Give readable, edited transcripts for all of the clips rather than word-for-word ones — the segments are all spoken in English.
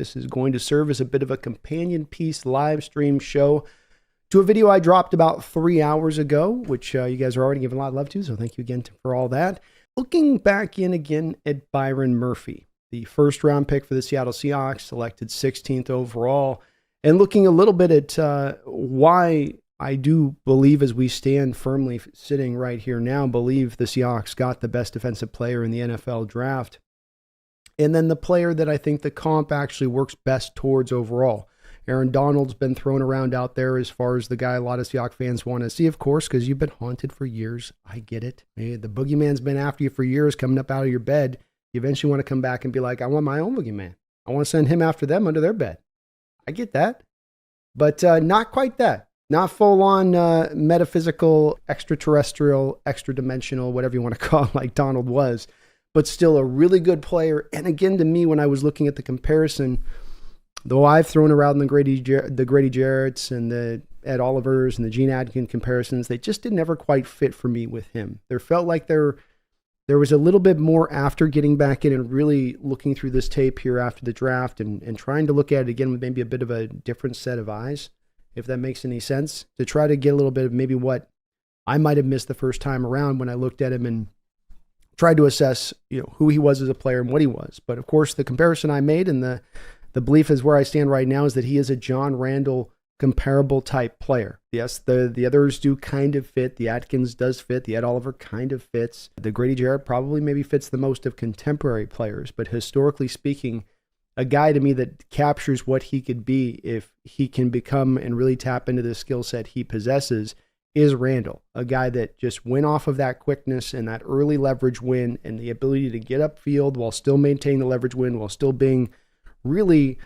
This is going to serve as a bit of a companion piece live stream show to a video I dropped about 3 hours ago, which you guys are already giving a lot of love to, so thank you again for all that. Looking back in again at Byron Murphy, the first round pick for the Seattle Seahawks, selected 16th overall, and looking a little bit at why I do believe, as we stand firmly sitting right here now, believe the Seahawks got the best defensive player in the NFL draft. And then the player that I think the comp actually works best towards overall. Aaron Donald's been thrown around out there as far as the guy a lot of Seahawks fans want to see, of course, because you've been haunted for years. I get it. The boogeyman's been after you for years, coming up out of your bed. You eventually want to come back and be like, I want my own boogeyman. I want to send him after them under their bed. I get that. But not quite that. Not full-on metaphysical, extraterrestrial, extra-dimensional, whatever you want to call it, like Donald was. But still a really good player. And again, to me, when I was looking at the comparison, though I've thrown around the Grady Jarretts and the Ed Olivers and the Gene Akin comparisons, they just didn't ever quite fit for me with him. There felt like there was a little bit more after getting back in and really looking through this tape here after the draft and trying to look at it again with maybe a bit of a different set of eyes, if that makes any sense, to try to get a little bit of maybe what I might have missed the first time around when I looked at him and tried to assess, who he was as a player and what he was. But of course, the comparison I made and the belief is where I stand right now is that he is a John Randall comparable type player. Yes, the others do kind of fit. The Atkins does fit. The Ed Oliver kind of fits. The Grady Jarrett probably maybe fits the most of contemporary players. But historically speaking, a guy to me that captures what he could be if he can become and really tap into the skill set he possesses is Randall, a guy that just went off of that quickness and that early leverage win and the ability to get upfield while still maintaining the leverage win, while still being really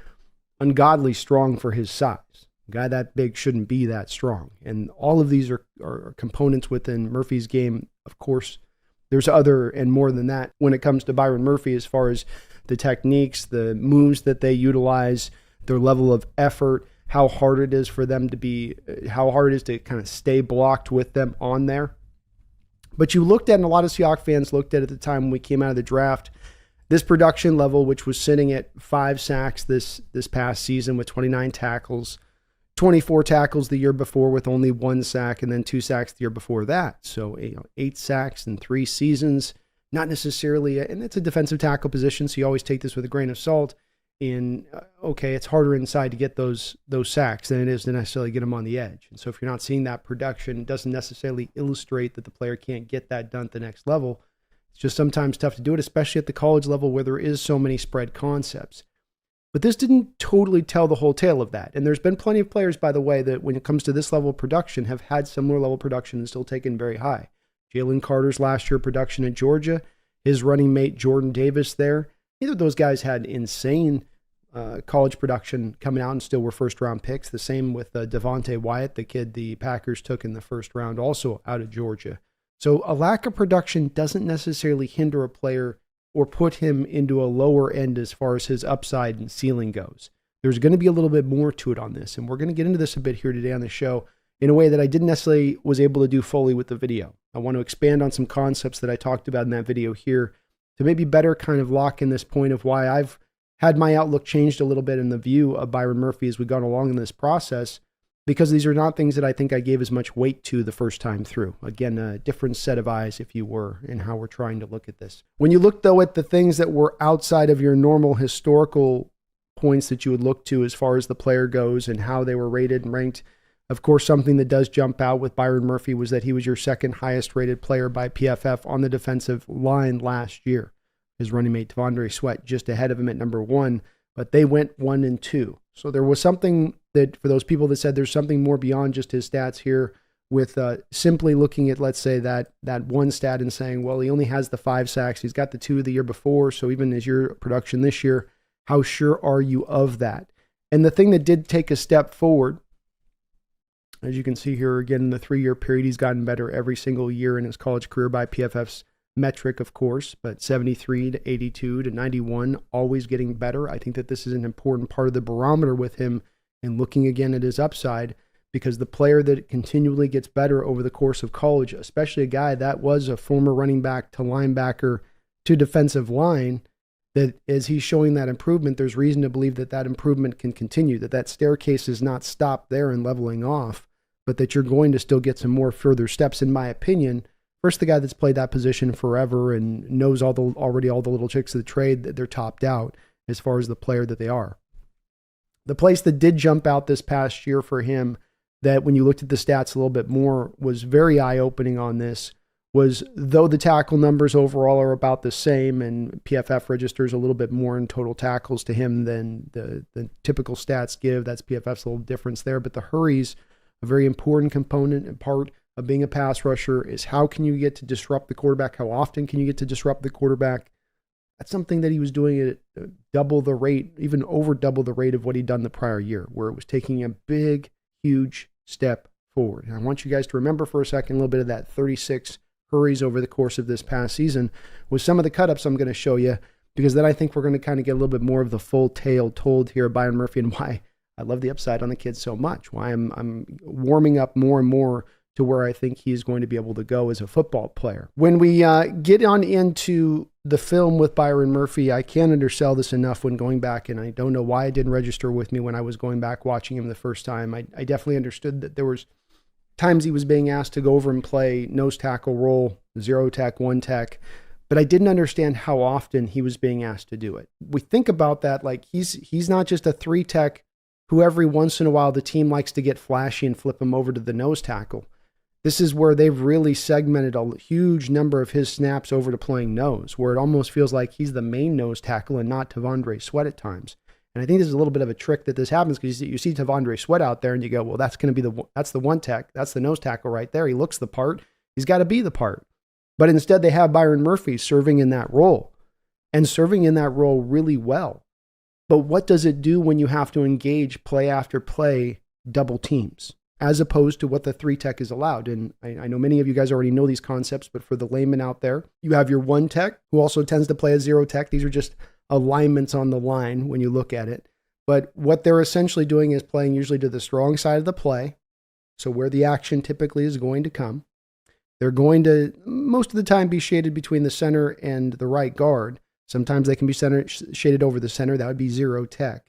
ungodly strong for his size. A guy that big shouldn't be that strong. And all of these are components within Murphy's game. Of course, there's other and more than that when it comes to Byron Murphy as far as the techniques, the moves that they utilize, their level of effort, how hard it is for them how hard it is to kind of stay blocked with them on there. But you looked at, and a lot of Seahawks fans looked at the time when we came out of the draft, this production level, which was sitting at 5 sacks this past season with 29 tackles, 24 tackles the year before with only 1 sack, and then 2 sacks the year before that. So 8 sacks in 3 seasons. Not necessarily, and it's a defensive tackle position, so you always take this with a grain of salt. Okay, it's harder inside to get those sacks than it is to necessarily get them on the edge. And so if you're not seeing that production, it doesn't necessarily illustrate that the player can't get that done at the next level. It's just sometimes tough to do it, especially at the college level where there is so many spread concepts. But this didn't totally tell the whole tale of that. And there's been plenty of players, by the way, that when it comes to this level of production have had similar level of production and still taken very high. Jalen Carter's last year production at Georgia, his running mate Jordan Davis there. Neither of those guys had insane college production coming out and still were first-round picks. The same with Devontae Wyatt, the kid the Packers took in the first round, also out of Georgia. So a lack of production doesn't necessarily hinder a player or put him into a lower end as far as his upside and ceiling goes. There's going to be a little bit more to it on this, and we're going to get into this a bit here today on the show in a way that I didn't necessarily was able to do fully with the video. I want to expand on some concepts that I talked about in that video here to maybe better kind of lock in this point of why I've had my outlook changed a little bit in the view of Byron Murphy as we've gone along in this process, because these are not things that I think I gave as much weight to the first time through. Again, a different set of eyes, if you were, in how we're trying to look at this. When you look, though, at the things that were outside of your normal historical points that you would look to as far as the player goes and how they were rated and ranked, of course, something that does jump out with Byron Murphy was that he was your second highest rated player by PFF on the defensive line last year. His running mate, Devondre Sweat, just ahead of him at number 1, but they went 1 and 2. So there was something that, for those people that said there's something more beyond just his stats here, with simply looking at, let's say, that one stat and saying, well, he only has the 5 sacks. He's got the 2 the year before. So even as your production this year, how sure are you of that? And the thing that did take a step forward, as you can see here again, in the 3-year period, he's gotten better every single year in his college career by PFF's metric, of course, but 73 to 82 to 91, always getting better. I think that this is an important part of the barometer with him and looking again at his upside, because the player that continually gets better over the course of college, especially a guy that was a former running back to linebacker to defensive line, that as he's showing that improvement, there's reason to believe that that improvement can continue, that that staircase is not stopped there and leveling off, but that you're going to still get some more further steps, in my opinion. First, the guy that's played that position forever and knows already all the little tricks of the trade, that they're topped out as far as the player that they are. The place that did jump out this past year for him, that when you looked at the stats a little bit more, was very eye-opening on this, was though the tackle numbers overall are about the same and PFF registers a little bit more in total tackles to him than the typical stats give, that's PFF's little difference there, but the hurries, a very important component and part of being a pass rusher, is how can you get to disrupt the quarterback? How often can you get to disrupt the quarterback? That's something that he was doing at double the rate, even over double the rate of what he'd done the prior year, where it was taking a big, huge step forward. And I want you guys to remember for a second a little bit of that 36 hurries over the course of this past season with some of the cut-ups I'm going to show you, because then I think we're going to kind of get a little bit more of the full tale told here of Byron Murphy and why I love the upside on the kid so much, why I'm warming up more and more to where I think he's going to be able to go as a football player. When we get on into the film with Byron Murphy, I can't undersell this enough when going back, and I don't know why it didn't register with me when I was going back watching him the first time. I definitely understood that there was times he was being asked to go over and play nose tackle role, 0 tech, 1 tech, but I didn't understand how often he was being asked to do it. We think about that like he's not just a 3 tech who every once in a while the team likes to get flashy and flip him over to the nose tackle. This is where they've really segmented a huge number of his snaps over to playing nose, where it almost feels like he's the main nose tackle and not Tavondre Sweat at times. And I think this is a little bit of a trick that this happens, because you see Tavondre Sweat out there and you go, well, that's going to be that's the 1 tech. That's the nose tackle right there. He looks the part. He's got to be the part. But instead they have Byron Murphy serving in that role, and serving in that role really well. But what does it do when you have to engage play after play double teams, as opposed to what the 3 tech is allowed? And I know many of you guys already know these concepts, but for the layman out there, you have your 1 tech, who also tends to play a 0 tech. These are just alignments on the line when you look at it. But what they're essentially doing is playing usually to the strong side of the play, so where the action typically is going to come. They're going to, most of the time, be shaded between the center and the right guard. Sometimes they can be shaded over the center. That would be 0 tech.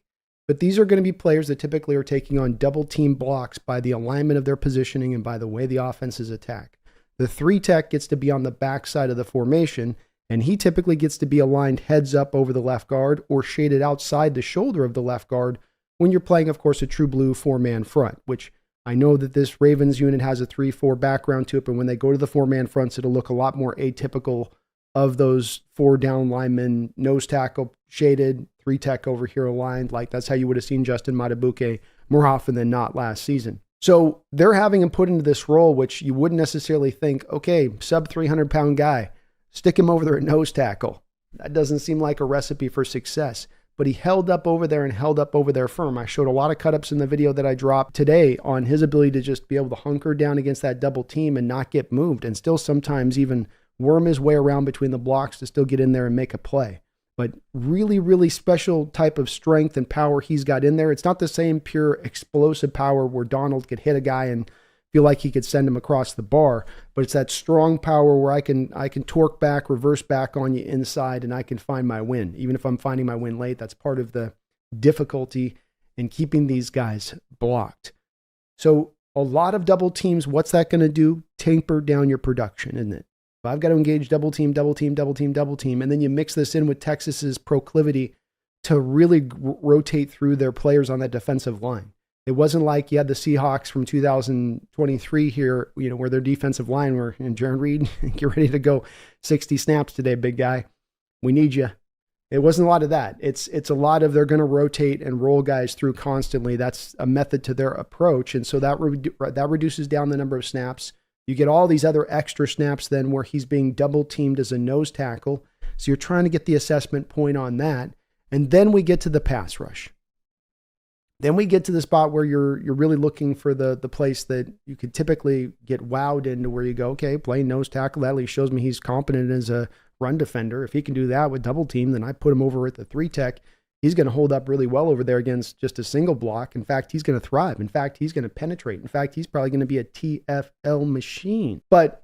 But these are going to be players that typically are taking on double team blocks by the alignment of their positioning and by the way the offense is attacked. The 3 tech gets to be on the backside of the formation, and he typically gets to be aligned heads up over the left guard or shaded outside the shoulder of the left guard when you're playing, of course, a true blue 4-man front, which I know that this Ravens unit has a 3-4 background to it, but when they go to the 4-man fronts, it'll look a lot more atypical of those 4 down linemen, nose tackle shaded, 3 tech over here aligned. Like that's how you would have seen Justin Matabuke more often than not last season. So they're having him put into this role, which you wouldn't necessarily think, okay, sub 300-pound guy, stick him over there at nose tackle. That doesn't seem like a recipe for success. But he held up over there and held up over there firm. I showed a lot of cut-ups in the video that I dropped today on his ability to just be able to hunker down against that double team and not get moved, and still sometimes even worm his way around between the blocks to still get in there and make a play. But really, really special type of strength and power he's got in there. It's not the same pure explosive power where Donald could hit a guy and feel like he could send him across the bar, but it's that strong power where I can torque back, reverse back on you inside, and I can find my win. Even if I'm finding my win late, that's part of the difficulty in keeping these guys blocked. So a lot of double teams, what's that going to do? Taper down your production, isn't it? If I've got to engage double team, and then you mix this in with Texas's proclivity to really rotate through their players on that defensive line. It wasn't like you had the Seahawks from 2023 here, where their defensive line were, and Jaron Reed, get ready to go 60 snaps today, big guy. We need you. It wasn't a lot of that. It's a lot of they're going to rotate and roll guys through constantly. That's a method to their approach. And so that reduces down the number of snaps. You get all these other extra snaps then where he's being double teamed as a nose tackle. So you're trying to get the assessment point on that. And then we get to the pass rush. Then we get to the spot where you're really looking for the place that you could typically get wowed into, where you go, okay, playing nose tackle, that at least shows me he's competent as a run defender. If he can do that with double team, then I put him over at the 3 tech. He's going to hold up really well over there against just a single block. In fact, he's going to thrive. In fact, he's going to penetrate. In fact, he's probably going to be a TFL machine. But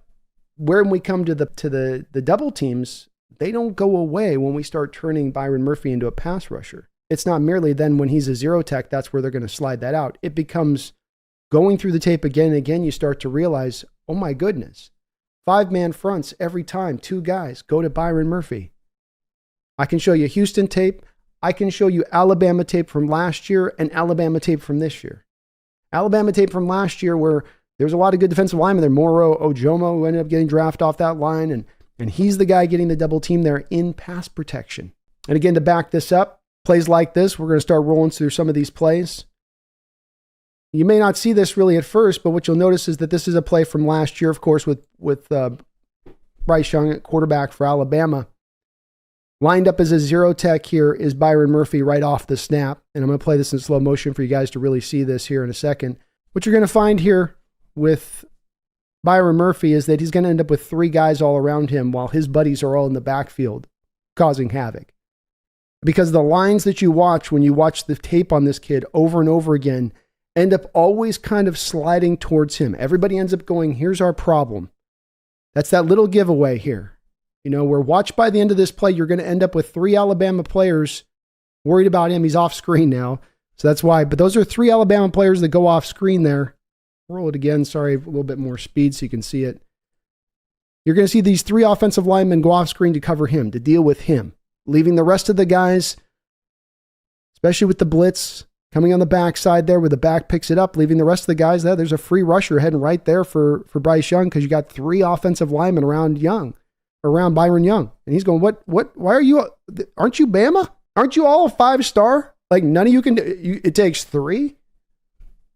when we come to the double teams, they don't go away when we start turning Byron Murphy into a pass rusher. It's not merely then when he's a zero tech, that's where they're going to slide that out. It becomes going through the tape again and again, you start to realize, oh my goodness, 5-man fronts every time, 2 guys, go to Byron Murphy. I can show you Houston tape. I can show you Alabama tape from last year and Alabama tape from this year. Alabama tape from last year where there's a lot of good defensive linemen there. Moro Ojomo, who ended up getting drafted off that line, and he's the guy getting the double team there in pass protection. And again, to back this up, plays like this, we're going to start rolling through some of these plays. You may not see this really at first, but what you'll notice is that this is a play from last year, of course, with Bryce Young at quarterback for Alabama. Lined up as a zero tech here is Byron Murphy right off the snap. And I'm going to play this in slow motion for you guys to really see this here in a second. What you're going to find here with Byron Murphy is that he's going to end up with 3 guys all around him while his buddies are all in the backfield causing havoc. Because the lines that you watch when you watch the tape on this kid over and over again end up always kind of sliding towards him. Everybody ends up going, here's our problem. That's that little giveaway here. You know, where watch by the end of this play, you're going to end up with 3 Alabama players worried about him. He's off screen now. So that's why. But those are 3 Alabama players that go off screen there. Roll it again. Sorry, a little bit more speed so you can see it. You're going to see these 3 offensive linemen go off screen to cover him, to deal with him, leaving the rest of the guys, especially with the blitz, coming on the backside there where the back picks it up, leaving the rest of the guys there. There's a free rusher heading right there for Bryce Young because you got 3 offensive linemen around Byron Young. And he's going, why aren't you Bama? Aren't you all a 5-star? Like none of you can, it takes 3.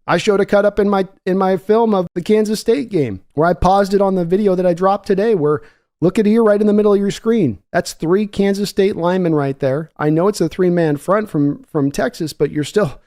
I showed a cut up in my film of the Kansas State game where I paused it on the video that I dropped today where look at here right in the middle of your screen. That's 3 Kansas State linemen right there. I know it's a 3-man front from Texas, but you're still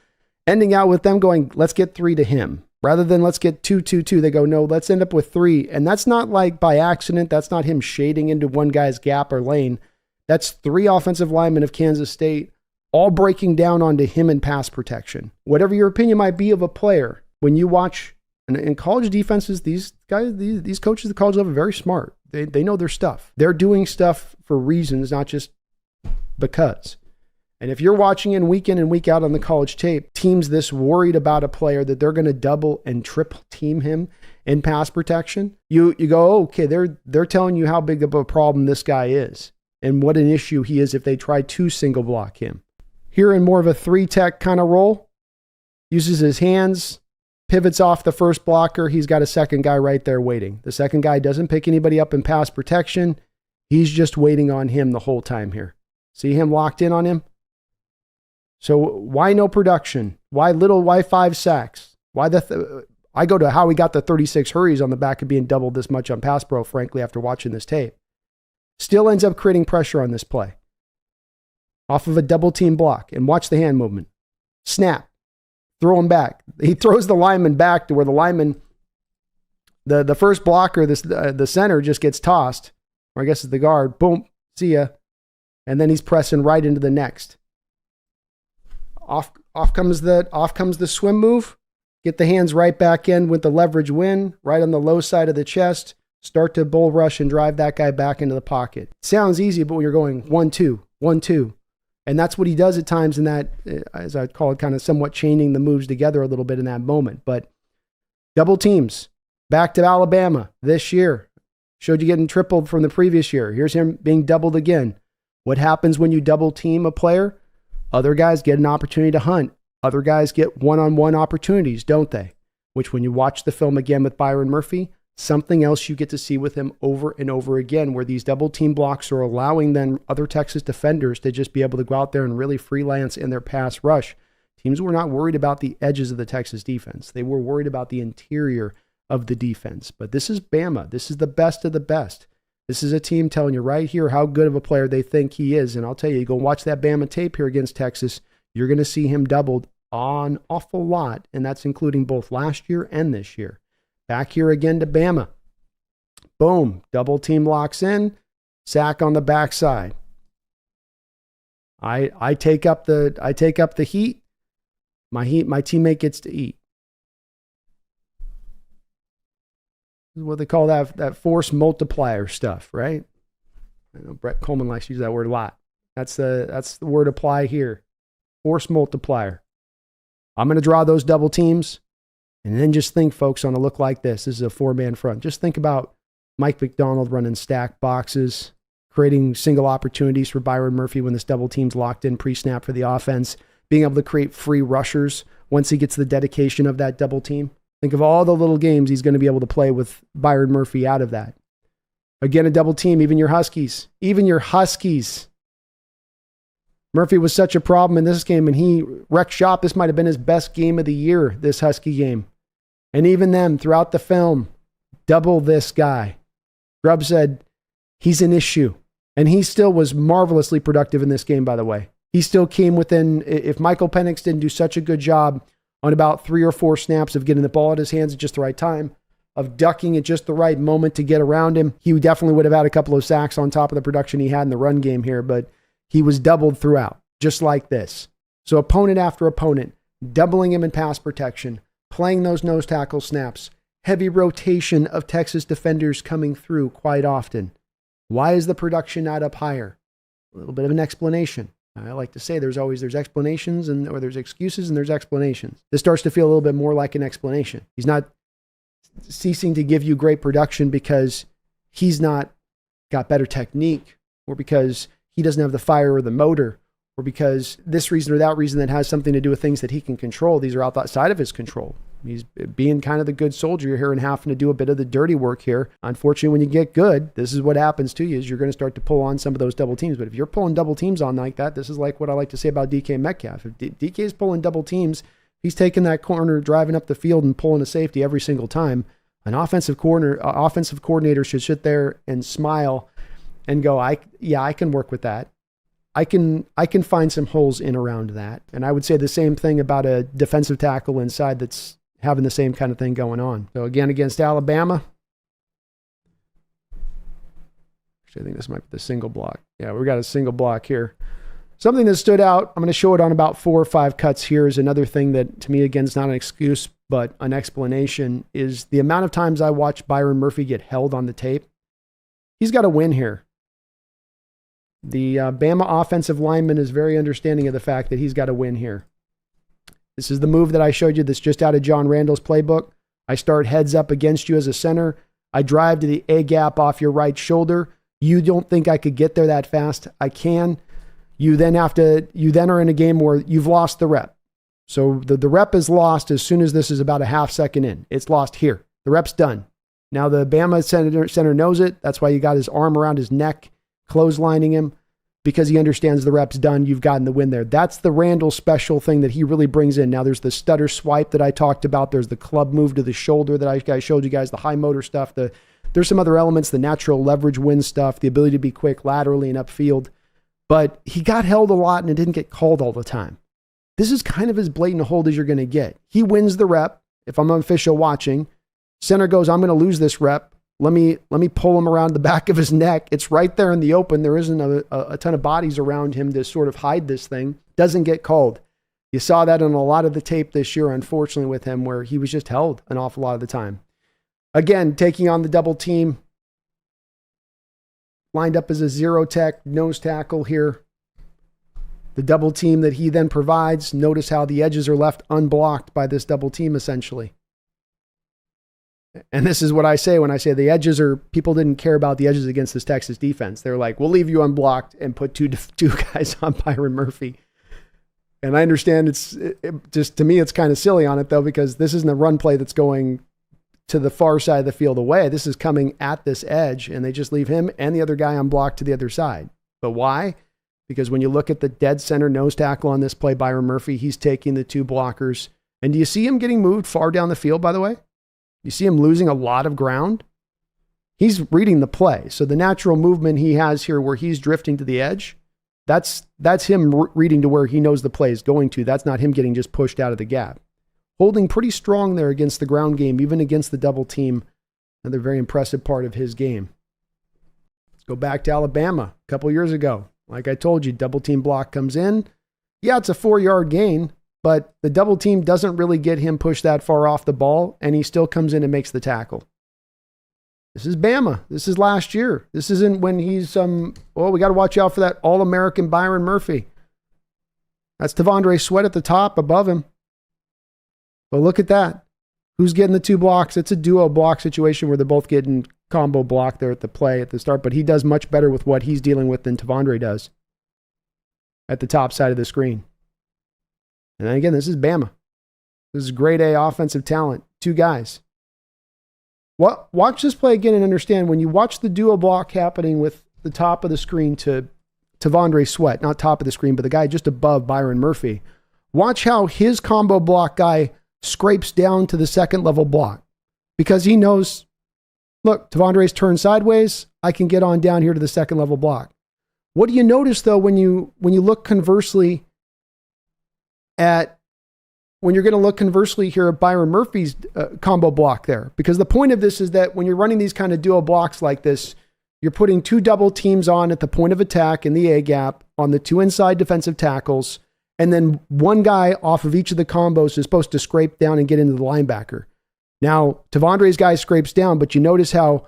ending out with them going, let's get 3 to him. Rather than let's get 2, 2, 2, they go, no, let's end up with 3. And that's not like by accident. That's not him shading into one guy's gap or lane. That's 3 offensive linemen of Kansas State all breaking down onto him in pass protection. Whatever your opinion might be of a player, when you watch in college defenses, these guys, these coaches at the college level are very smart. They know their stuff. They're doing stuff for reasons, not just because. And if you're watching in and week out on the college tape, teams this worried about a player that they're going to double and triple team him in pass protection, you go, oh, okay, they're telling you how big of a problem this guy is and what an issue he is if they try to single block him. Here in more of a 3-tech kind of role, uses his hands, pivots off the first blocker. He's got a second guy right there waiting. The second guy doesn't pick anybody up in pass protection. He's just waiting on him the whole time here. See him locked in on him? So why no production? Why 5 sacks? Why I go to how he got the 36 hurries on the back of being doubled this much on pass pro, frankly, after watching this tape. Still ends up creating pressure on this play. Off of a double team block. And watch the hand movement. Snap. Throw him back. He throws the lineman back to where the lineman, the first blocker, the center just gets tossed. Or I guess it's the guard. Boom. See ya. And then he's pressing right into the next. Off comes the swim move. Get the hands right back in with the leverage win, right on the low side of the chest. Start to bull rush and drive that guy back into the pocket. Sounds easy, but when you're going 1-2, 1-2. And that's what he does at times in that, as I call it, kind of somewhat chaining the moves together a little bit in that moment. But double teams, back to Alabama this year. Showed you getting tripled from the previous year. Here's him being doubled again. What happens when you double team a player? Other guys get an opportunity to hunt. Other guys get one-on-one opportunities, don't they? Which when you watch the film again with Byron Murphy, something else you get to see with him over and over again, where these double team blocks are allowing then other Texas defenders to just be able to go out there and really freelance in their pass rush. Teams were not worried about the edges of the Texas defense. They were worried about the interior of the defense. But this is Bama. This is the best of the best. This is a team telling you right here how good of a player they think he is. And I'll tell you go watch that Bama tape here against Texas. You're going to see him doubled an awful lot. And that's including both last year and this year. Back here again to Bama. Boom. Double team locks in. Sack on the backside. I take up the heat. My teammate gets to eat. This is what they call that force multiplier stuff, right? I know Brett Coleman likes to use that word a lot. That's the word apply here. Force multiplier. I'm going to draw those double teams. And then just think, folks, on a look like this. This is a four-man front. Just think about Mike McDonald running stack boxes, creating single opportunities for Byron Murphy when this double team's locked in pre-snap for the offense, being able to create free rushers once he gets the dedication of that double team. Think of all the little games he's going to be able to play with Byron Murphy out of that. Again, a double team, even your Huskies. Murphy was such a problem in this game, and he wrecked shop. This might have been his best game of the year, this Husky game. And even them, throughout the film, double this guy. Grubb said, he's an issue. And he still was marvelously productive in this game, by the way. He still came within, if Michael Penix didn't do such a good job on about 3 or 4 snaps of getting the ball at his hands at just the right time, of ducking at just the right moment to get around him, he definitely would have had a couple of sacks on top of the production he had in the run game here, but he was doubled throughout, just like this. So opponent after opponent, doubling him in pass protection, playing those nose tackle snaps, heavy rotation of Texas defenders coming through quite often. Why is the production not up higher? A little bit of an explanation. I like to say there's explanations or there's excuses and there's explanations. This starts to feel a little bit more like an explanation. He's not ceasing to give you great production because he's not got better technique or because he doesn't have the fire or the motor or because this reason or that reason that has something to do with things that he can control. These are outside of his control. He's being kind of the good soldier here and having to do a bit of the dirty work here. Unfortunately, when you get good, this is what happens to you is you're going to start to pull on some of those double teams. But if you're pulling double teams on like that, this is like what I like to say about DK Metcalf. If DK is pulling double teams, he's taking that corner, driving up the field and pulling a safety every single time. An offensive coordinator should sit there and smile and go, I can work with that. I can find some holes in around that. And I would say the same thing about a defensive tackle inside that's having the same kind of thing going on. So again, against Alabama, actually, I think this might be the single block. Yeah, we got a single block here. Something that stood out, I'm going to show it on about 4 or 5 cuts here, is another thing that, to me, again, is not an excuse, but an explanation, is the amount of times I watch Byron Murphy get held on the tape. He's got to win here. The Bama offensive lineman is very understanding of the fact that he's got to win here. This is the move that I showed you that's just out of John Randall's playbook. I start heads up against you as a center. I drive to the A gap off your right shoulder. You don't think I could get there that fast? I can. You then are in a game where you've lost the rep. So the rep is lost as soon as this is about a half second in. It's lost here. The rep's done. Now the Bama center knows it. That's why you got his arm around his neck, clotheslining him, because he understands the rep's done. You've gotten the win there. That's the Randall special thing that he really brings in. Now there's the stutter swipe that I talked about. There's the club move to the shoulder that I showed you guys, the high motor stuff. There's some other elements, the natural leverage win stuff, the ability to be quick laterally and upfield. But he got held a lot and it didn't get called all the time. This is kind of as blatant a hold as you're going to get. He wins the rep. If I'm an official watching, center goes, I'm going to lose this rep. Let me pull him around the back of his neck. It's right there in the open. There isn't a ton of bodies around him to sort of hide this thing. Doesn't get called. You saw that on a lot of the tape this year, unfortunately, with him, where he was just held an awful lot of the time. Again, taking on the double team. Lined up as a zero tech nose tackle here. The double team that he then provides. Notice how the edges are left unblocked by this double team, essentially. And this is what I say when I say the edges are, people didn't care about the edges against this Texas defense. They're like, we'll leave you unblocked and put two guys on Byron Murphy. And I understand just to me, it's kind of silly on it though, because this isn't a run play that's going to the far side of the field away. This is coming at this edge and they just leave him and the other guy unblocked to the other side. But why? Because when you look at the dead center nose tackle on this play, Byron Murphy, he's taking the 2 blockers. And do you see him getting moved far down the field, by the way? You see him losing a lot of ground? He's reading the play. So the natural movement he has here where he's drifting to the edge, that's him reading to where he knows the play is going to. That's not him getting just pushed out of the gap. Holding pretty strong there against the ground game, even against the double team. Another very impressive part of his game. Let's go back to Alabama a couple years ago. Like I told you, double team block comes in. Yeah, it's a 4-yard gain, but the double team doesn't really get him pushed that far off the ball, and he still comes in and makes the tackle. This is Bama. This is last year. This isn't when he's, we got to watch out for that All-American Byron Murphy. That's T'Vondre Sweat at the top above him. But look at that. Who's getting the 2 blocks? It's a duo block situation where they're both getting combo block there at the play at the start, but he does much better with what he's dealing with than T'Vondre does at the top side of the screen. And then again, this is Bama. This is grade A offensive talent. 2 guys. Watch this play again and understand when you watch the duo block happening with the top of the screen to T'Vondre Sweat, not top of the screen, but the guy just above Byron Murphy. Watch how his combo block guy scrapes down to the second level block because he knows, look, T'Vondre's turned sideways. I can get on down here to the second level block. What do you notice though when you look conversely when you're going to look conversely here at Byron Murphy's combo block there? Because the point of this is that when you're running these kind of duo blocks like this, you're putting 2 double teams on at the point of attack in the A gap on the 2 inside defensive tackles. And then 1 guy off of each of the combos is supposed to scrape down and get into the linebacker. Now, T'Vondre's guy scrapes down, but you notice how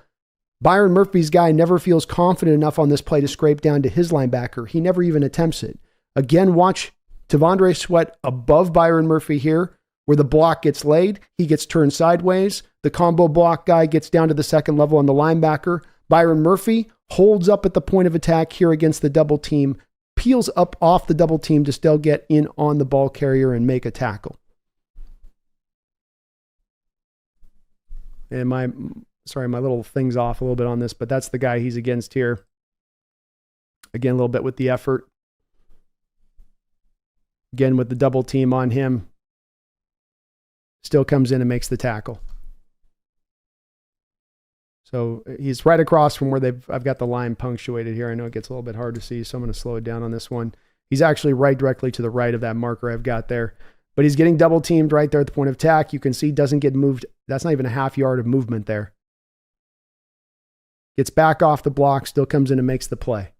Byron Murphy's guy never feels confident enough on this play to scrape down to his linebacker. He never even attempts it. Again, watch T'Vondre Sweat above Byron Murphy here, where the block gets laid. He gets turned sideways. The combo block guy gets down to the second level on the linebacker. Byron Murphy holds up at the point of attack here against the double team, peels up off the double team to still get in on the ball carrier and make a tackle. And my little thing's off a little bit on this, but that's the guy he's against here. Again, a little bit with the effort. Again, with the double team on him. Still comes in and makes the tackle. So he's right across from where I've got the line punctuated here. I know it gets a little bit hard to see, so I'm going to slow it down on this one. He's actually right directly to the right of that marker I've got there. But he's getting double teamed right there at the point of attack. You can see doesn't get moved. That's not even a half yard of movement there. Gets back off the block, still comes in and makes the play.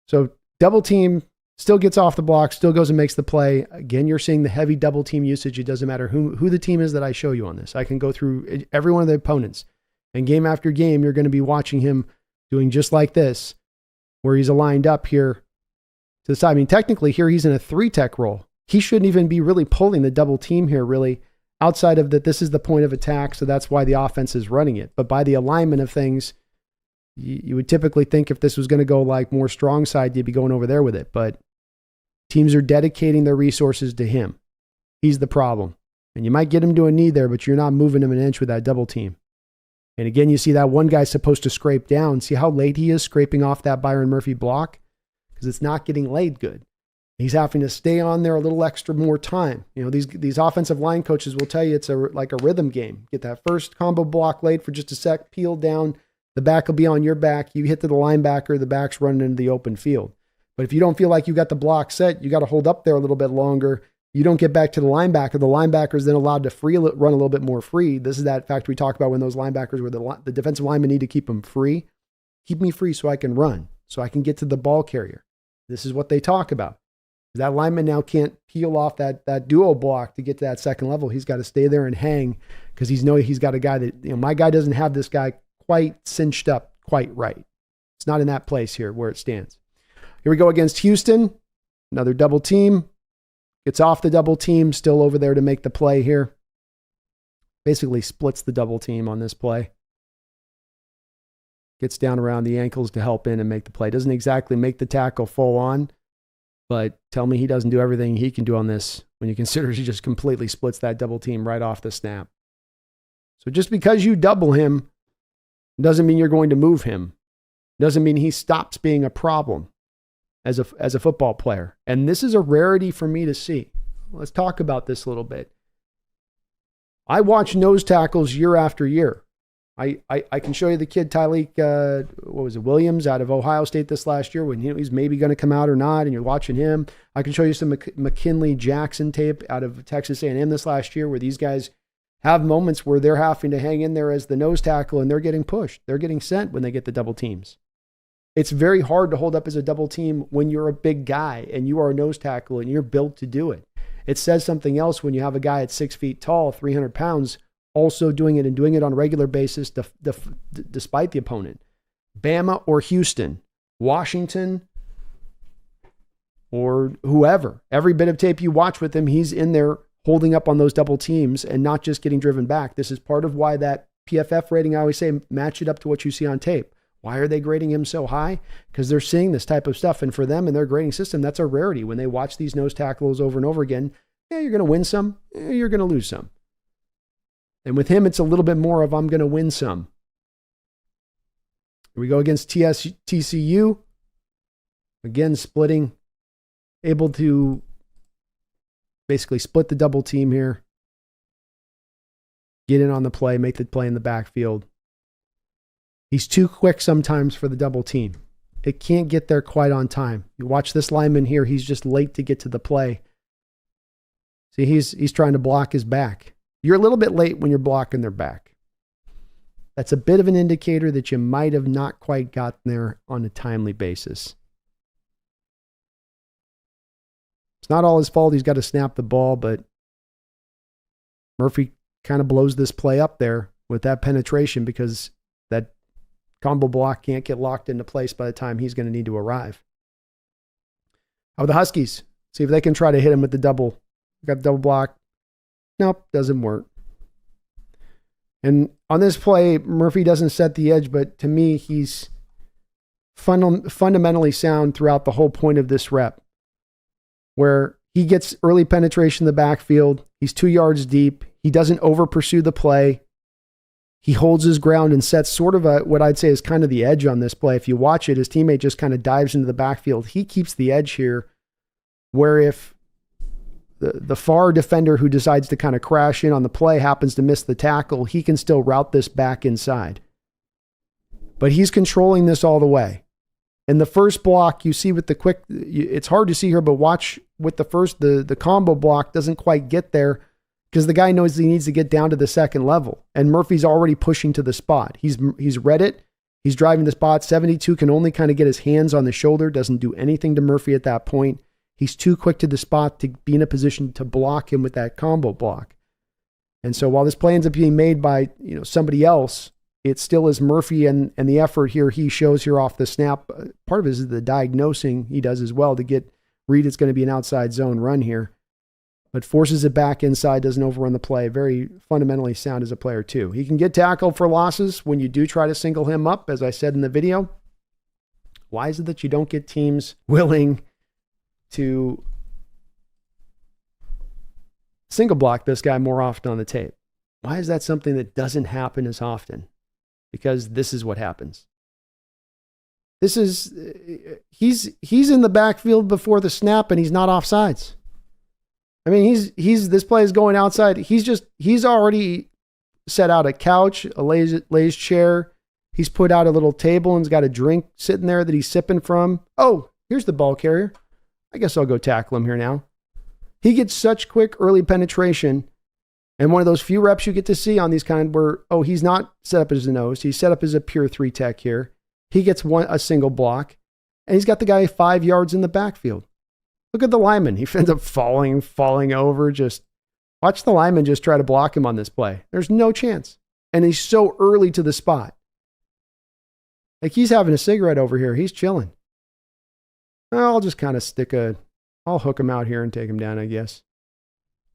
So double team, still gets off the block, still goes and makes the play. Again, you're seeing the heavy double team usage. It doesn't matter who the team is that I show you on this. I can go through every one of the opponents. And game after game, you're going to be watching him doing just like this, where he's aligned up here to the side. I mean, technically here he's in a 3-tech role. He shouldn't even be really pulling the double team here, really, outside of that this is the point of attack, so that's why the offense is running it. But by the alignment of things, you would typically think if this was going to go like more strong side, you'd be going over there with it. But teams are dedicating their resources to him. He's the problem. And you might get him to a knee there, but you're not moving him an inch with that double team. And again, you see that one guy's supposed to scrape down. See how late he is scraping off that Byron Murphy block? Because it's not getting laid good. He's having to stay on there a little extra more time. You know, these offensive line coaches will tell you it's like a rhythm game. Get that first combo block laid for just a sec, peel down, the back will be on your back. You hit to the linebacker, the back's running into the open field. But if you don't feel like you got the block set, you got to hold up there a little bit longer. You don't get back to the linebacker. The linebacker is then allowed to run a little bit more free. This is that fact we talk about when those linebackers where the defensive linemen need to keep them free. Keep me free so I can run, so I can get to the ball carrier. This is what they talk about. That lineman now can't peel off that duo block to get to that second level. He's got to stay there and hang because he's got a guy that, my guy doesn't have this guy quite cinched up quite right. It's not in that place here where it stands. Here we go against Houston. Another double team. Gets off the double team, still over there to make the play here. Basically splits the double team on this play. Gets down around the ankles to help in and make the play. Doesn't exactly make the tackle full on, but tell me he doesn't do everything he can do on this when you consider he just completely splits that double team right off the snap. So just because you double him doesn't mean you're going to move him. Doesn't mean he stops being a problem as a football player. And this is a rarity for me to see. Let's talk about this a little bit. I watch nose tackles year after year. I can show you the kid Tyleek, Williams out of Ohio State this last year when he's maybe going to come out or not, and you're watching him. I can show you some McKinley Jackson tape out of Texas A&M this last year where these guys have moments where they're having to hang in there as the nose tackle and they're getting pushed. They're getting sent when they get the double teams. It's very hard to hold up as a double team when you're a big guy and you are a nose tackle and you're built to do it. It says something else when you have a guy at 6 feet tall, 300 pounds, also doing it and doing it on a regular basis despite the opponent. Bama or Houston, Washington or whoever. Every bit of tape you watch with him, he's in there holding up on those double teams and not just getting driven back. This is part of why that PFF rating, I always say, match it up to what you see on tape. Why are they grading him so high? Because they're seeing this type of stuff. And for them and their grading system, that's a rarity. When they watch these nose tackles over and over again, yeah, you're going to win some, you're going to lose some. And with him, it's a little bit more of I'm going to win some. Here we go against TCU. Again, splitting. Able to basically split the double team here. Get in on the play, make the play in the backfield. He's too quick sometimes for the double team. It can't get there quite on time. You watch this lineman here, he's just late to get to the play. See, he's trying to block his back. You're a little bit late when you're blocking their back. That's a bit of an indicator that you might have not quite gotten there on a timely basis. It's not all his fault. He's got to snap the ball, but Murphy kind of blows this play up there with that penetration because that combo block can't get locked into place by the time he's going to need to arrive. How about the Huskies? See if they can try to hit him with the double. Got the double block. Nope, doesn't work. And on this play, Murphy doesn't set the edge, but to me, he's fundamentally sound throughout the whole point of this rep, where he gets early penetration in the backfield. He's 2 yards deep. He doesn't over pursue the play. He holds his ground and sets sort of what I'd say is kind of the edge on this play. If you watch it, his teammate just kind of dives into the backfield. He keeps the edge here, where if the far defender who decides to kind of crash in on the play happens to miss the tackle, he can still route this back inside. But he's controlling this all the way. And the first block you see with the quick, it's hard to see here, but watch with the combo block doesn't quite get there because the guy knows he needs to get down to the second level. And Murphy's already pushing to the spot. He's read it. He's driving the spot. 72 can only kind of get his hands on the shoulder, doesn't do anything to Murphy at that point. He's too quick to the spot to be in a position to block him with that combo block. And so while this play ends up being made by somebody else, it still is Murphy and the effort here he shows here off the snap. Part of it is the diagnosing he does as well to read it's going to be an outside zone run here, but forces it back inside, doesn't overrun the play. Very fundamentally sound as a player too. He can get tackled for losses when you do try to single him up, as I said in the video. Why is it that you don't get teams willing to single block this guy more often on the tape? Why is that something that doesn't happen as often? Because this is what happens. He's in the backfield before the snap and he's not offsides. I mean, this play is going outside. He's already set out a couch, a Lay's chair. He's put out a little table and's got a drink sitting there that he's sipping from. Oh, here's the ball carrier. I guess I'll go tackle him here now. He gets such quick early penetration, and one of those few reps you get to see on these kind where, he's not set up as a nose. He's set up as a pure 3 tech here. He gets a single block, and he's got the guy 5 yards in the backfield. Look at the lineman. He ends up falling over. Just watch the lineman just try to block him on this play. There's no chance. And he's so early to the spot. Like he's having a cigarette over here. He's chilling. I'll just kind of I'll hook him out here and take him down, I guess.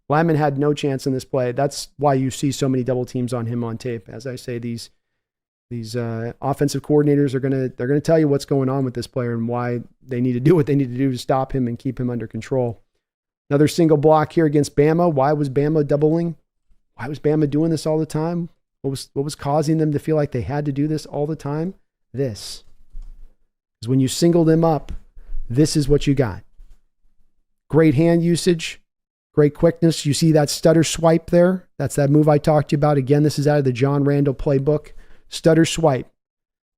Lyman had no chance in this play. That's why you see so many double teams on him on tape. As I say, these offensive coordinators they're gonna tell you what's going on with this player and why they need to do what they need to do to stop him and keep him under control. Another single block here against Bama. Why was Bama doubling? Why was Bama doing this all the time? What was causing them to feel like they had to do this all the time? This. Because when you single them up, this is what you got. Great hand usage, great quickness. You see that stutter swipe there? That's that move I talked to you about. Again, this is out of the John Randall playbook. Stutter swipe.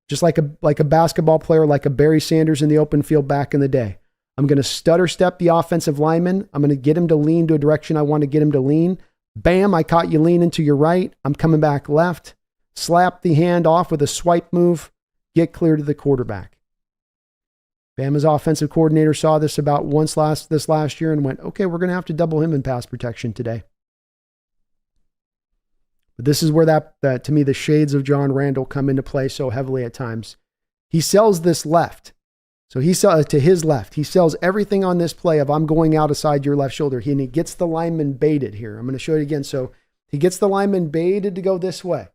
Just like a basketball player, like a Barry Sanders in the open field back in the day. I'm going to stutter step the offensive lineman. I'm going to get him to lean to a direction I want to get him to lean. Bam, I caught you leaning to your right. I'm coming back left. Slap the hand off with a swipe move. Get clear to the quarterback. Bama's offensive coordinator saw this about once this last year and went, okay, we're going to have to double him in pass protection today. But this is where that to me, the shades of John Randall come into play so heavily at times. He sells this left. So he sells to his left. He sells everything on this play of I'm going outside your left shoulder. And he gets the lineman baited here. I'm going to show it again. So he gets the lineman baited to go this way.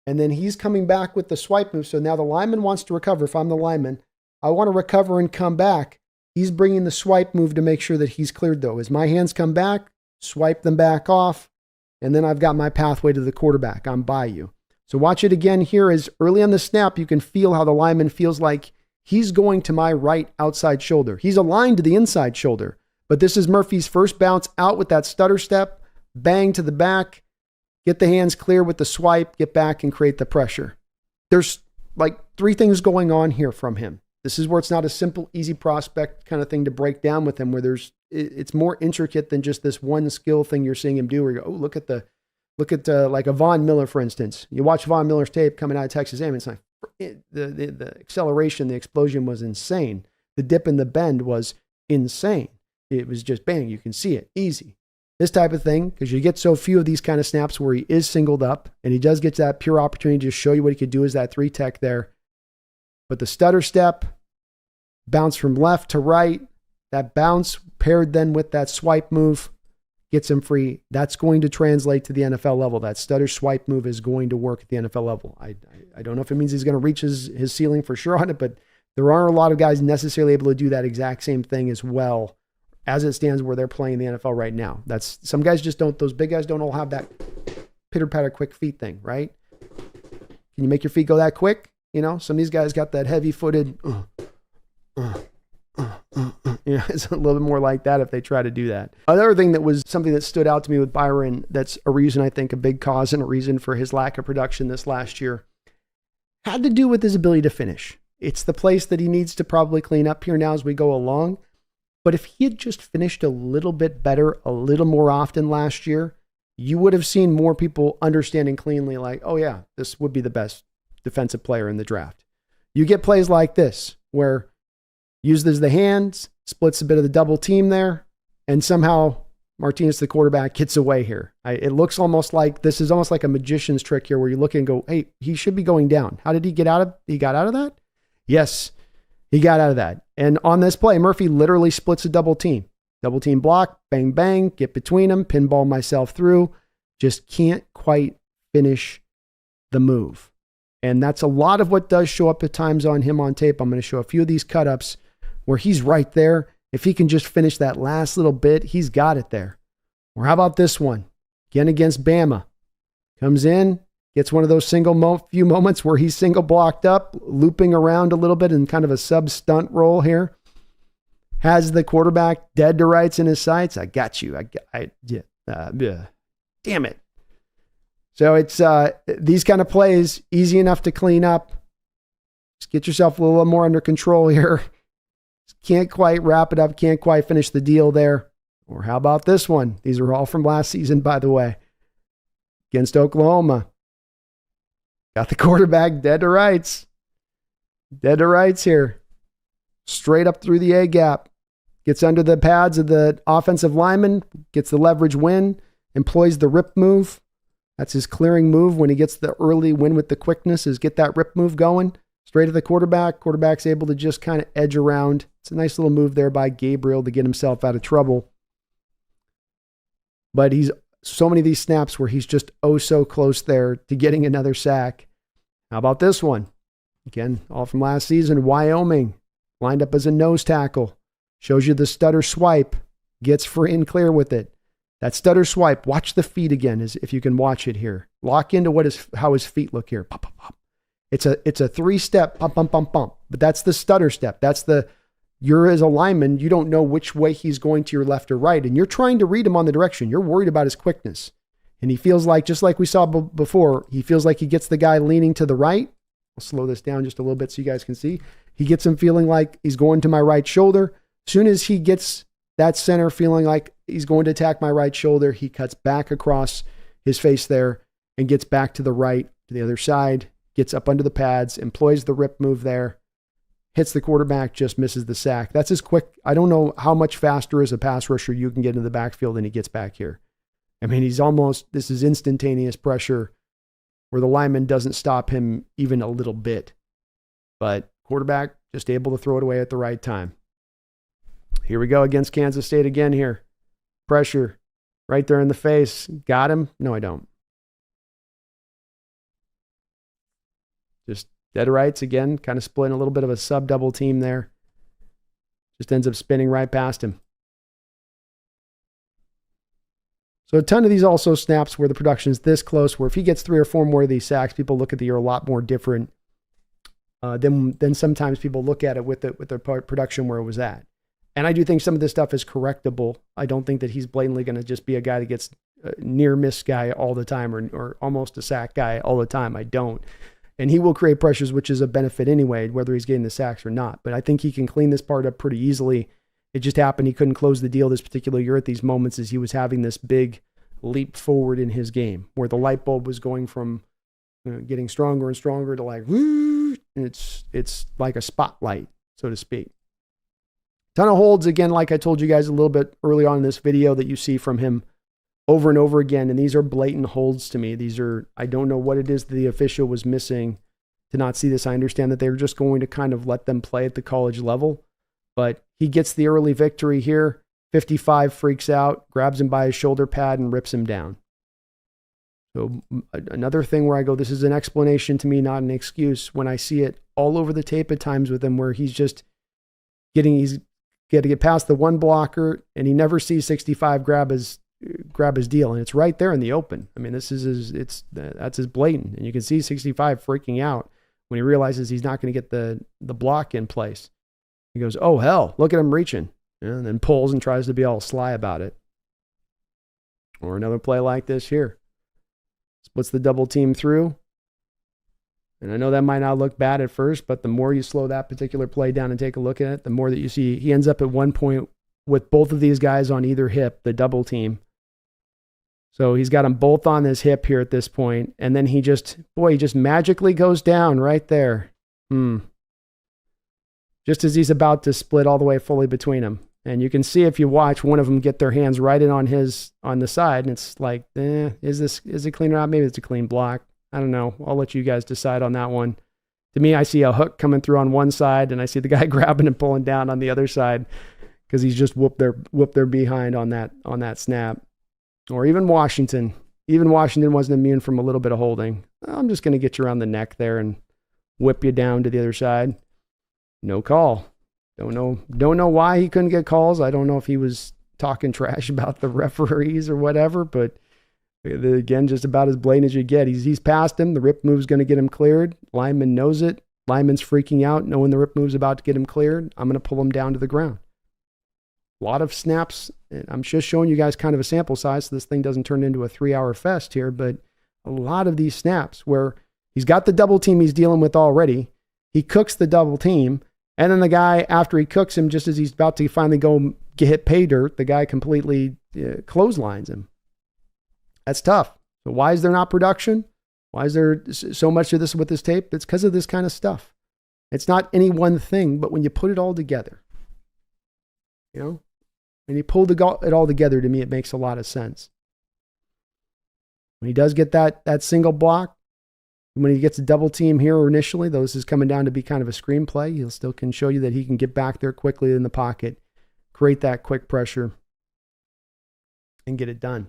And then he's coming back with the swipe move. So now the lineman wants to recover. If I'm the lineman, I want to recover and come back. He's bringing the swipe move to make sure that he's cleared though. As my hands come back, swipe them back off. And then I've got my pathway to the quarterback. I'm by you. So watch it again here as early on the snap, you can feel how the lineman feels like he's going to my right outside shoulder. He's aligned to the inside shoulder. But this is Murphy's first bounce out with that stutter step, bang to the back, get the hands clear with the swipe, get back and create the pressure. There's like 3 things going on here from him. This is where it's not a simple, easy prospect kind of thing to break down with him, where it's more intricate than just this one skill thing you're seeing him do where you go, oh, look at like a Von Miller, for instance. You watch Von Miller's tape coming out of Texas A&M, it's like the acceleration, the explosion was insane. The dip and the bend was insane. It was just bang, you can see it, easy. This type of thing, because you get so few of these kind of snaps where he is singled up and he does get that pure opportunity to show you what he could do as that 3 tech there. But the stutter step, bounce from left to right, that bounce paired then with that swipe move gets him free. That's going to translate to the NFL level. That stutter swipe move is going to work at the NFL level. I don't know if it means he's going to reach his ceiling for sure on it, but there aren't a lot of guys necessarily able to do that exact same thing as well as it stands where they're playing the NFL right now. That's some guys just don't, those big guys don't all have that pitter patter quick feet thing, right? Can you make your feet go that quick? You know, some of these guys got that heavy footed, it's a little bit more like that if they try to do that. Another thing that was something that stood out to me with Byron, that's a reason, I think, a big cause and a reason for his lack of production this last year, had to do with his ability to finish. It's the place that he needs to probably clean up here now as we go along. But if he had just finished a little bit better, a little more often last year, you would have seen more people understanding cleanly like, oh yeah, this would be the best defensive player in the draft. You get plays like this where uses the hands, splits a bit of the double team there, and somehow Martinez, the quarterback, gets away here. It looks almost like this is almost like a magician's trick here where you look and go, hey, he should be going down. How did he get out of? He got out of that? Yes, he got out of that. And on this play, Murphy literally splits a double team. Double team block, bang, bang, get between them, pinball myself through. Just can't quite finish the move. And that's a lot of what does show up at times on him on tape. I'm going to show a few of these cut-ups where he's right there. If he can just finish that last little bit, he's got it there. Or how about this one? Again against Bama. Comes in, gets one of those few moments where he's single blocked up, looping around a little bit in kind of a sub-stunt roll here. Has the quarterback dead to rights in his sights. I got you. Damn it. So it's these kind of plays, easy enough to clean up. Just get yourself a little more under control here. Can't quite wrap it up, can't quite finish the deal there. Or how about this one? These are all from last season, by the way. Against Oklahoma. Got the quarterback dead to rights. Dead to rights here. Straight up through the A gap. Gets under the pads of the offensive lineman. Gets the leverage win. Employs the rip move. That's his clearing move when he gets the early win with the quickness, is get that rip move going. Straight to the quarterback. Quarterback's able to just kind of edge around. It's a nice little move there by Gabriel to get himself out of trouble. But he's so many of these snaps where he's just oh so close there to getting another sack. How about this one? Again, all from last season. Wyoming lined up as a nose tackle. Shows you the stutter swipe. Gets free and clear with it. That stutter swipe. Watch the feet again, if you can watch it here. Lock into how his feet look here. Pop, pop, pop. It's a 3-step pump, pump, pump, pump. But that's the stutter step. You're as a lineman, you don't know which way he's going to your left or right. And you're trying to read him on the direction. You're worried about his quickness. And he feels like, just like we saw before, he feels like he gets the guy leaning to the right. I'll slow this down just a little bit so you guys can see. He gets him feeling like he's going to my right shoulder. As soon as he gets that center feeling like he's going to attack my right shoulder, he cuts back across his face there and gets back to the right, to the other side, gets up under the pads, employs the rip move there, hits the quarterback, just misses the sack. That's as quick. I don't know how much faster as a pass rusher you can get into the backfield and he gets back here. I mean, this is instantaneous pressure where the lineman doesn't stop him even a little bit. But quarterback just able to throw it away at the right time. Here we go against Kansas State again here. Pressure right there in the face. Got him? No, I don't. Just dead rights again, kind of splitting a little bit of a sub-double team there. Just ends up spinning right past him. So a ton of these also snaps where the production is this close, where if he gets 3 or 4 more of these sacks, people look at the year a lot more different than sometimes people look at it with the production where it was at. And I do think some of this stuff is correctable. I don't think that he's blatantly going to just be a guy that gets near miss guy all the time or almost a sack guy all the time. I don't. And he will create pressures, which is a benefit anyway, whether he's getting the sacks or not. But I think he can clean this part up pretty easily. It just happened he couldn't close the deal this particular year at these moments as he was having this big leap forward in his game where the light bulb was going from getting stronger and stronger to like, woo, and it's like a spotlight, so to speak. Ton of holds, again, like I told you guys a little bit early on in this video, that you see from him over and over again. And these are blatant holds to me. I don't know what it is that the official was missing to not see this. I understand that they're just going to kind of let them play at the college level, but he gets the early victory here. 55 freaks out, grabs him by his shoulder pad and rips him down. So another thing where I go, this is an explanation to me, not an excuse, when I see it all over the tape at times with him where he's he's got to get past the one blocker and he never sees 65 grab his deal. And it's right there in the open. I mean, that's his blatant. And you can see 65 freaking out when he realizes he's not going to get the block in place. He goes, oh hell, look at him reaching. And then pulls and tries to be all sly about it. Or another play like this here. Splits the double team through. And I know that might not look bad at first, but the more you slow that particular play down and take a look at it, the more that you see he ends up at one point with both of these guys on either hip, the double team. So he's got them both on his hip here at this point. And then he just magically goes down right there. Just as he's about to split all the way fully between them. And you can see if you watch one of them get their hands right in on the side, and it's like, is it clean or not? Maybe it's a clean block. I don't know. I'll let you guys decide on that one. To me, I see a hook coming through on one side, and I see the guy grabbing and pulling down on the other side because he's just whooped their behind on that snap. Or even Washington. Even Washington wasn't immune from a little bit of holding. I'm just going to get you around the neck there and whip you down to the other side. No call. Don't know why he couldn't get calls. I don't know if he was talking trash about the referees or whatever, but again, just about as blatant as you get. He's past him. The rip move's going to get him cleared. Lineman knows it. Lineman's freaking out, knowing the rip move's about to get him cleared. I'm going to pull him down to the ground. A lot of snaps. I'm just showing you guys kind of a sample size so this thing doesn't turn into a 3-hour fest here, but a lot of these snaps where he's got the double team he's dealing with already. He cooks the double team. And then the guy, after he cooks him, just as he's about to finally go hit pay dirt, the guy completely clotheslines him. That's tough. So why is there not production? Why is there so much of this with this tape? It's because of this kind of stuff. It's not any one thing, but when you put it all together, when you pull it all together, to me, it makes a lot of sense. When he does get that single block, when he gets a double team here initially, though this is coming down to be kind of a screenplay, he still can show you that he can get back there quickly in the pocket, create that quick pressure, and get it done.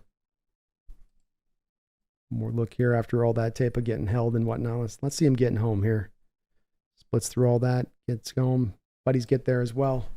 More look here after all that tape of getting held and whatnot. Let's see him getting home here. Splits through all that, gets home. Buddies get there as well.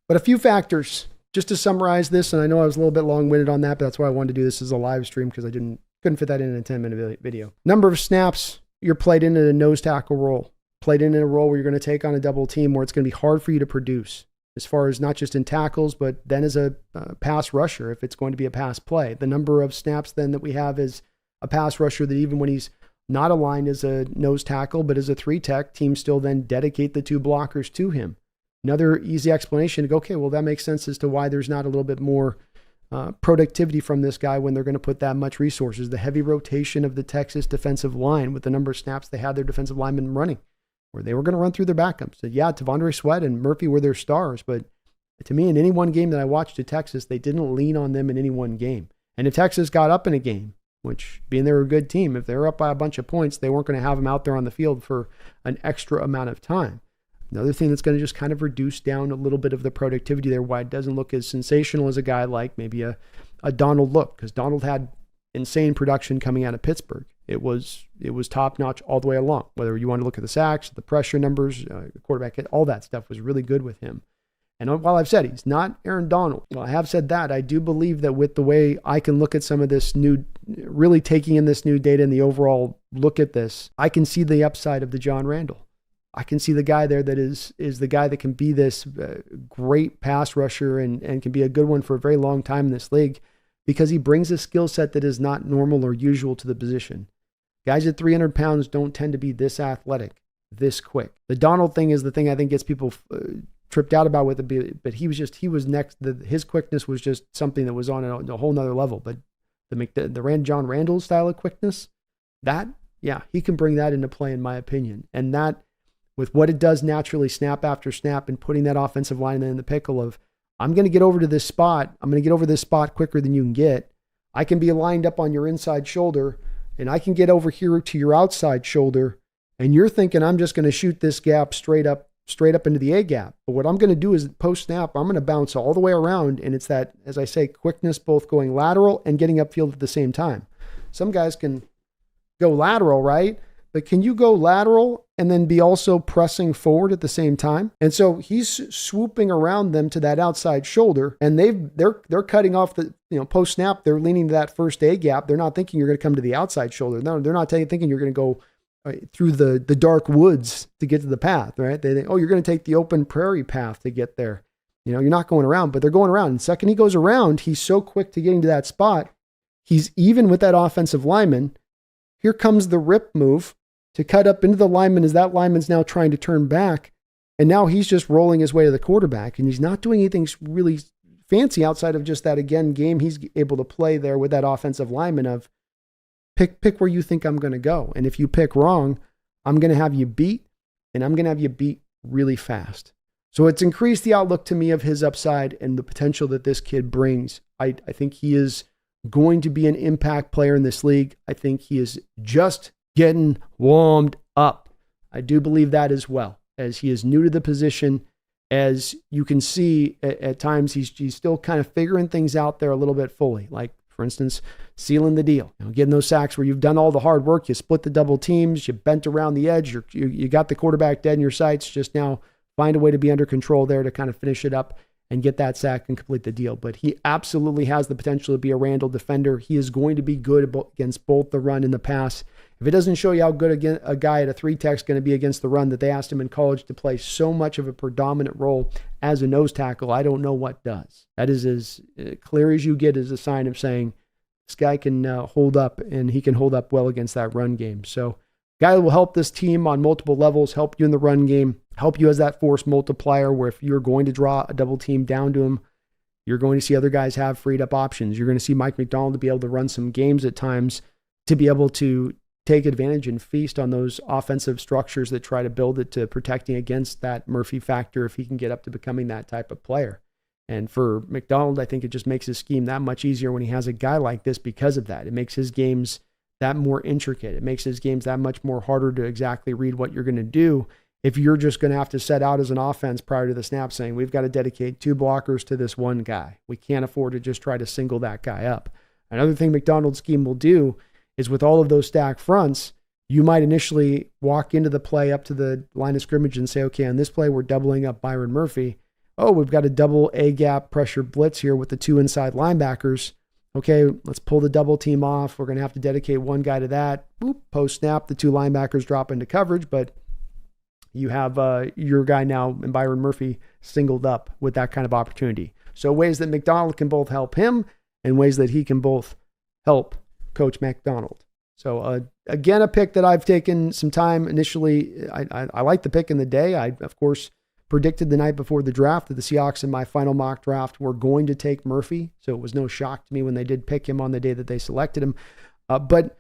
But a few factors, just to summarize this, and I know I was a little bit long-winded on that, but that's why I wanted to do this as a live stream because I couldn't fit that in a 10-minute video. Number of snaps you're played in a nose tackle role, played in a role where you're going to take on a double team where it's going to be hard for you to produce as far as not just in tackles, but then as a pass rusher, if it's going to be a pass play. The number of snaps then that we have is a pass rusher that even when he's not aligned as a nose tackle, but as a 3-tech, teams still then dedicate the 2 blockers to him. Another easy explanation to go, okay, well, that makes sense as to why there's not a little bit more productivity from this guy when they're going to put that much resources. The heavy rotation of the Texas defensive line with the number of snaps they had their defensive linemen running, where they were going to run through their backups. So yeah, Tavondre Sweat and Murphy were their stars, but to me, in any one game that I watched at Texas, they didn't lean on them in any one game. And if Texas got up in a game, which being they were a good team, if they were up by a bunch of points, they weren't going to have him out there on the field for an extra amount of time. Another thing that's going to just kind of reduce down a little bit of the productivity there, why it doesn't look as sensational as a guy like maybe a Donald look, because Donald had insane production coming out of Pittsburgh. It was top-notch all the way along, whether you want to look at the sacks, the pressure numbers, the quarterback hit, all that stuff was really good with him. And while I've said he's not Aaron Donald, well, I have said that, I do believe that with the way I can look at some of this new, really taking in this new data and the overall look at this, I can see the upside of the John Randall. I can see the guy there that is the guy that can be this great pass rusher and can be a good one for a very long time in this league because he brings a skill set that is not normal or usual to the position. Guys at 300 pounds don't tend to be this athletic, this quick. The Donald thing is the thing I think gets people tripped out about with it, but he was next. His quickness was just something that was on a whole nother level. But the John Randall style of quickness, he can bring that into play in my opinion. And that, with what it does naturally snap after snap and putting that offensive line in the pickle of, I'm going to get over to this spot. I'm going to get over this spot quicker than you can get. I can be lined up on your inside shoulder and I can get over here to your outside shoulder. And you're thinking I'm just going to shoot this gap straight up into the A gap. But what I'm going to do is post snap, I'm going to bounce all the way around. And it's that, as I say, quickness, both going lateral and getting upfield at the same time. Some guys can go lateral, right? But can you go lateral and then be also pressing forward at the same time? And so he's swooping around them to that outside shoulder, and they're cutting off the, post snap, they're leaning to that first A gap. They're not thinking you're going to come to the outside shoulder. No, they're not thinking you're going to go through the dark woods to get to the path, right? They think, you're going to take the open prairie path to get there. You're not going around, but they're going around. And the second he goes around, he's so quick to getting to that spot. He's even with that offensive lineman. Here comes the rip move to cut up into the lineman as that lineman's now trying to turn back. And now he's just rolling his way to the quarterback. And he's not doing anything really fancy outside of just that, again, game he's able to play there with that offensive lineman of pick where you think I'm going to go. And if you pick wrong, I'm going to have you beat, and I'm going to have you beat really fast. So it's increased the outlook to me of his upside and the potential that this kid brings. I think he is going to be an impact player in this league. I think he is just getting warmed up. I do believe that as well, as he is new to the position. As you can see at times, he's still kind of figuring things out there a little bit fully. Like, for instance, sealing the deal, getting those sacks where you've done all the hard work, you split the double teams, you bent around the edge, you got the quarterback dead in your sights, just now find a way to be under control there to kind of finish it up and get that sack and complete the deal. But he absolutely has the potential to be a Randall defender. He is going to be good against both the run and the pass. If it doesn't show you how good a guy at a 3-tech is going to be against the run, that they asked him in college to play so much of a predominant role as a nose tackle, I don't know what does. That is as clear as you get as a sign of saying this guy can hold up, and he can hold up well against that run game. So guy that will help this team on multiple levels, help you in the run game, help you as that force multiplier where if you're going to draw a double team down to him, you're going to see other guys have freed up options. You're going to see Mike McDonald to be able to run some games at times to be able to take advantage and feast on those offensive structures that try to build it to protecting against that Murphy factor if he can get up to becoming that type of player. And for McDonald, I think it just makes his scheme that much easier when he has a guy like this because of that. It makes his games that more intricate. It makes his games that much more harder to exactly read what you're going to do if you're just going to have to set out as an offense prior to the snap saying, we've got to dedicate 2 blockers to this one guy. We can't afford to just try to single that guy up. Another thing McDonald's scheme will do is with all of those stacked fronts, you might initially walk into the play up to the line of scrimmage and say, okay, on this play, we're doubling up Byron Murphy. Oh, we've got a double A-gap pressure blitz here with the 2 inside linebackers. Okay, let's pull the double team off. We're going to have to dedicate one guy to that. Boop, post snap, the 2 linebackers drop into coverage, but you have your guy now and Byron Murphy singled up with that kind of opportunity. So ways that McDonald can both help him and ways that he can both help Coach McDonald. So again, a pick that I've taken some time initially. I like the pick in the day. I, of course, predicted the night before the draft that the Seahawks in my final mock draft were going to take Murphy. So it was no shock to me when they did pick him on the day that they selected him. But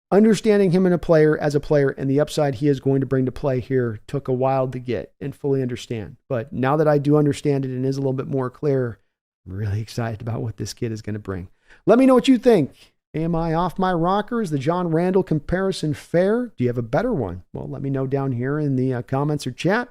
understanding him as a player and the upside he is going to bring to play here took a while to get and fully understand. But now that I do understand it and is a little bit more clear, I'm really excited about what this kid is going to bring. Let me know what you think. Am I off my rocker? Is the John Randall comparison fair? Do you have a better one? Well, let me know down here in the comments or chat.